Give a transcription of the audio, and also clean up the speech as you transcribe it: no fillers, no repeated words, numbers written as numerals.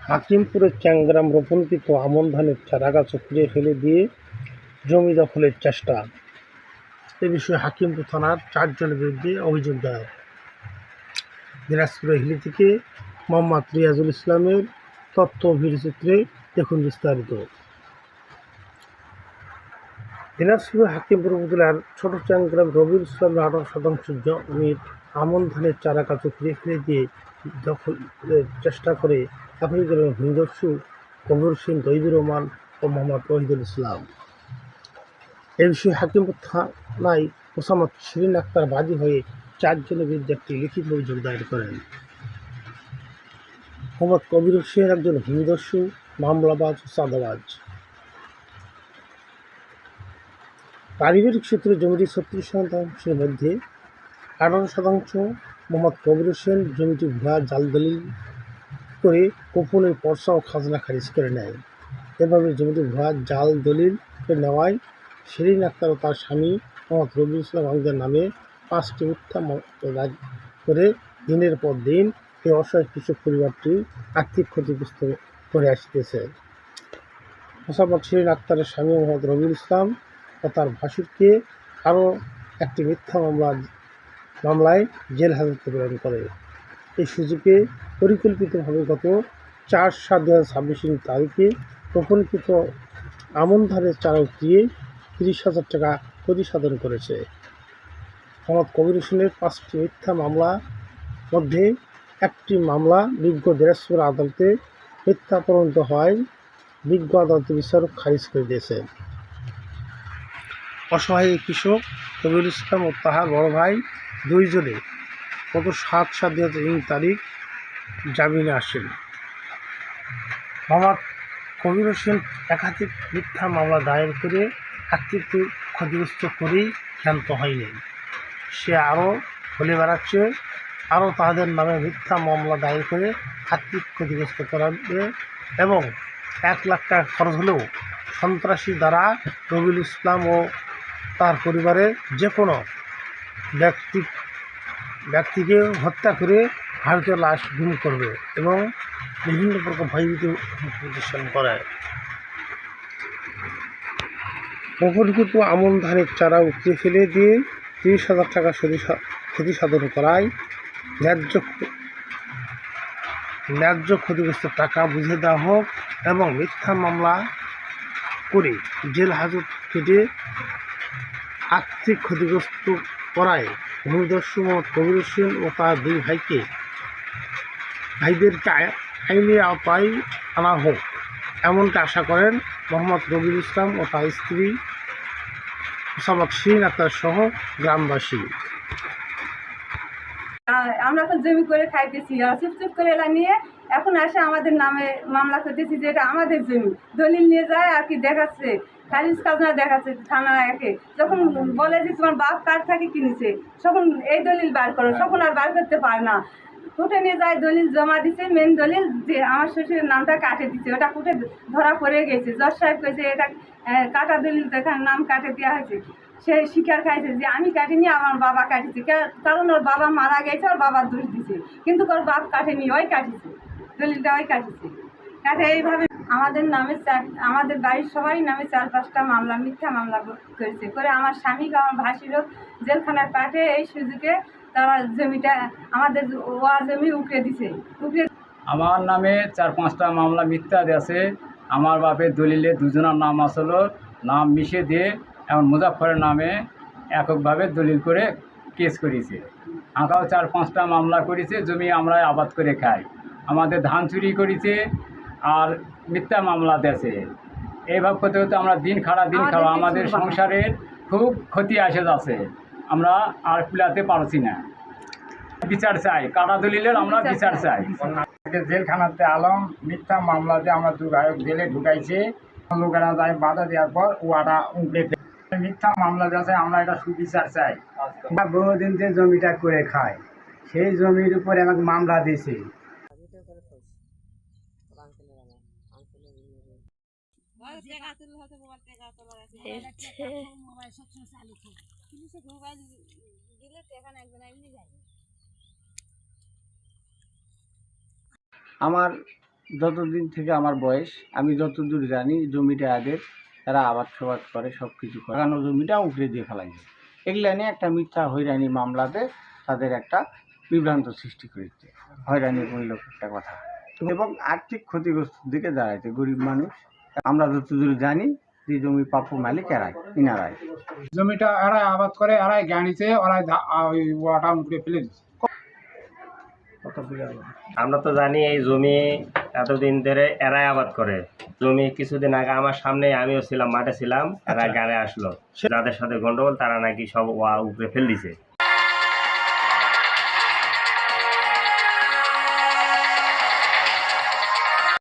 হাকিমপুরের চ্যাংগ্রাম রোপণকৃত আমন ধানের চারাগাছ উপড়িয়ে ফেলে দিয়ে জমি দখলের চেষ্টা। এ বিষয়ে হাকিমপুর থানার 4 জনের বিরুদ্ধে অভিযোগ দায়ের। দিনাজপুরের হিলি থেকে মোহাম্মদ রিয়াজুল ইসলামের তথ্য ভিডিওচিত্রে দেখুন বিস্তারিত। দিনাজপুরের হাকিমপুর উপজেলার ছোট চ্যাংগ্রাম রবিউল ইসলামের 18 শতাংশ জমির আমন ধানের চারাগাছ উপড়িয়ে ফেলে দিয়ে দখলের চেষ্টা করে চাকরি করেন ভূমিদস্যু কবির হোসেন, তৈবুর রহমান ও মোহাম্মদ ওয়াহিদুল ইসলাম। এ বিষয়ে হাকিমপুর থানায় মোসাম্মদ শিরিন আক্তার বাদী হয়ে 4 জনের বিরুদ্ধে একটি লিখিত অভিযোগ দায়ের করেন। মোহাম্মদ কবির হোসেন একজন ভূমিদস্যু, মামলাবাজ ও চাঁদাবাজ। পারিবারিক সূত্রে জমিটি 36 শতাংশের মধ্যে 18 শতাংশ মোহাম্মদ কবির হোসেন জমিটি ভুয়া জাল দলিল করে গোপনে পর্চা ও খাজনা খারিজ করে নেয়। এভাবে জমিটি ভুয়া জাল দলিল করে নেওয়ায় শিরিন আক্তার ও তার স্বামী মোহাম্মদ রবিউল ইসলাম আহমেদের নামে 5টি মিথ্যা মামলা করে দিনের পর দিন এই অসহায় কৃষক পরিবারটি আর্থিক ক্ষতিগ্রস্ত করে আসতেছে। মোসাম্মদ শিরিন আক্তারের স্বামী মোহাম্মদ রবিউল ইসলাম ও তার ভাসুরকে আরও একটি মিথ্যা মামলায় জেল হাজতে প্রেরণ করে। এই সুযোগে পরিকল্পিতভাবে গত 4/7/2026 তারিখে রোপণকৃত আমন ধানের চারা উঠিয়ে 30,000 টাকা ক্ষতি সাধন করেছে। মোহাম্মদ কবির হোসেনের 5টি মিথ্যা মামলার মধ্যে একটি মামলা বিজ্ঞ দিনাজপুর আদালতে মিথ্যা প্রমাণিত হওয়ায় বিজ্ঞ আদালতে বিচারক খারিজ করে দিয়েছে। অসহায় কৃষক কবির ইসলাম ও তাহার বড় ভাই 2 জনে গত 7/7/2023 তারিখ জামিনে আসেন। মোহাম্মদ কবির হোসেন একাধিক মিথ্যা মামলা দায়ের করে আর্থিক ক্ষতিগ্রস্ত করেই ক্ষান্ত হয়নি। সে আরও বলে বেড়াচ্ছে আরও তাদের নামে মিথ্যা মামলা দায়ের করে আর্থিক ক্ষতিগ্রস্ত করাবে এবং 1 লাখ টাকা খরচ হলেও সন্ত্রাসী দ্বারা রবিউল ইসলাম ও তার পরিবারের যে কোনো ব্যক্তিকে হত্যা করে ভারতীয় লাশ গুম করবে এবং বিভিন্ন প্রকার ভয়ভীতি প্রদর্শন করে। রোপণকৃত আমন ধানের চারা উপড়িয়ে ফেলে দিয়ে 30,000 টাকা ক্ষতি সাধন করায় ন্যায্য ক্ষতিগ্রস্ত টাকা বুঝে দেওয়া হোক এবং মিথ্যা মামলা করে জেল হাজত কেটে আর্থিক ক্ষতিগ্রস্ত করায় ভূমিদস্যু মোহাম্মদ কবির হোসেন ও তার 2 ভাইদেরকে আইনের আওতায় আনা হোক এমনটা আশা করেন মোহাম্মদ রবিউল ইসলাম ও তার স্ত্রী মোসাম্মদ শিরিন আক্তার সহ গ্রামবাসী। আমরা এখন জমি করে খাইতেছি, চুপ করে এলা নিয়ে এখন আসে আমাদের নামে মামলা করতেছি যে এটা আমাদের জমি, দলিল নিয়ে যায় আর কি দেখাচ্ছে, খারিজ খাজনা দেখাচ্ছে থানা একে। যখন বলে যে তোমার বাপ কার থেকে কিনেছে, তখন এই দলিল বার করো, তখন আর বার করতে পারে না। কোর্টে নিয়ে যায়, দলিল জমা দিচ্ছে, মেন দলিল যে আমার শ্বশুরের নামটা কাটে দিচ্ছে, ওটা কোর্টে ধরা পড়ে গেছে। জজ সাহেব কয়েছে এটা কাটা দলিল, এখানে নাম কাটে দেওয়া হয়েছে। সে স্বীকার খাইছে যে আমি কাটিনি, আমার বাবা কাটিছে, কারণ ওর বাবা মারা গেছে, ওর বাবার দোষ দিছে, কিন্তু ওর বাপ কাটেনি, ওই কাটিছে, দলিলটা ওই কাটিছে। কাটে এইভাবে আমাদের নামে আমাদের বাড়ির সবাই নামে 4-5টা মামলা, মিথ্যা মামলা করেছে করে আমার স্বামীকে আমার ভাসিরও জেলখানায় পাঠে এই সুযোগে তারা জমিটা আমাদের জমি উকড়ে দিছে। আমার নামে 4-5টা মামলা মিথ্যা আছে। আমার বাপের দলিলে 2 জনের নাম আসলো, নাম মিশে দিয়ে এমন মুজাফফরের নামে এককভাবে দলিল করে কেস করেছে। আঁকাও 4-5টা মামলা করেছে, জমি আমরা আবাদ করে খাই, আমাদের ধান চুরি করেছে আর মিথ্যা মামলা দেছে। এইভাবে করতে করতে আমরা দিন খাওয়া, আমাদের সংসারের খুব ক্ষতি আসে যাচ্ছে, আমরা আর কুলাতে পারছি না। বিচার চাই, কাটা দলিলের আমরা বিচার চাই। জেলখানাতে আলম মিথ্যা মামলা দিয়ে আমরা 2 গায়ক জেলে ঢুকাইছে, লোকেরা যায় বাধা দেওয়ার পর ওটা উঠে মিথ্যা মামলা দিয়েছে। আমরা এটা সুবিচার চাই। আমরা বহুদিন যে জমিটা করে খাই, সেই জমির উপরে আমাকে মামলা দিয়েছে। আমার যতদিন থেকে আমার বয়স, আমি যতদূর জানি জমিটা এদের, এরা আবাদ সবাদ করে, সব কিছু করে, লাগানো জমিটা উঠে দিয়ে ফেলা যায়। এগুলা নিয়ে একটা মিথ্যা হয়রানি মামলাতে তাদের একটা বিভ্রান্ত সৃষ্টি করেছে, হয়রানিমূলক একটা কথা, এবং আর্থিক ক্ষতিগ্রস্ত দিকে দাঁড়াইছে গরিব মানুষ। আমরা যতদূর জানি যে জমি প্রাপ্য মালিক ইনারাই। জমিটা এরাই আবাদ করে, এরাই গাড়িতে, ওরাই ওই ওয়াটা উঠে ফেলে দিচ্ছে। আমরা তো জানি এই জমি এতদিন ধরে এরাই আবাদ করে। জমি কিছুদিন আগে আমার সামনে, আমিও ছিলাম, মাঠে ছিলাম, এরা গাড়ে আসলো, যাদের সাথে গন্ডগোল তারা নাকি সব উপরে ফেল দিছে।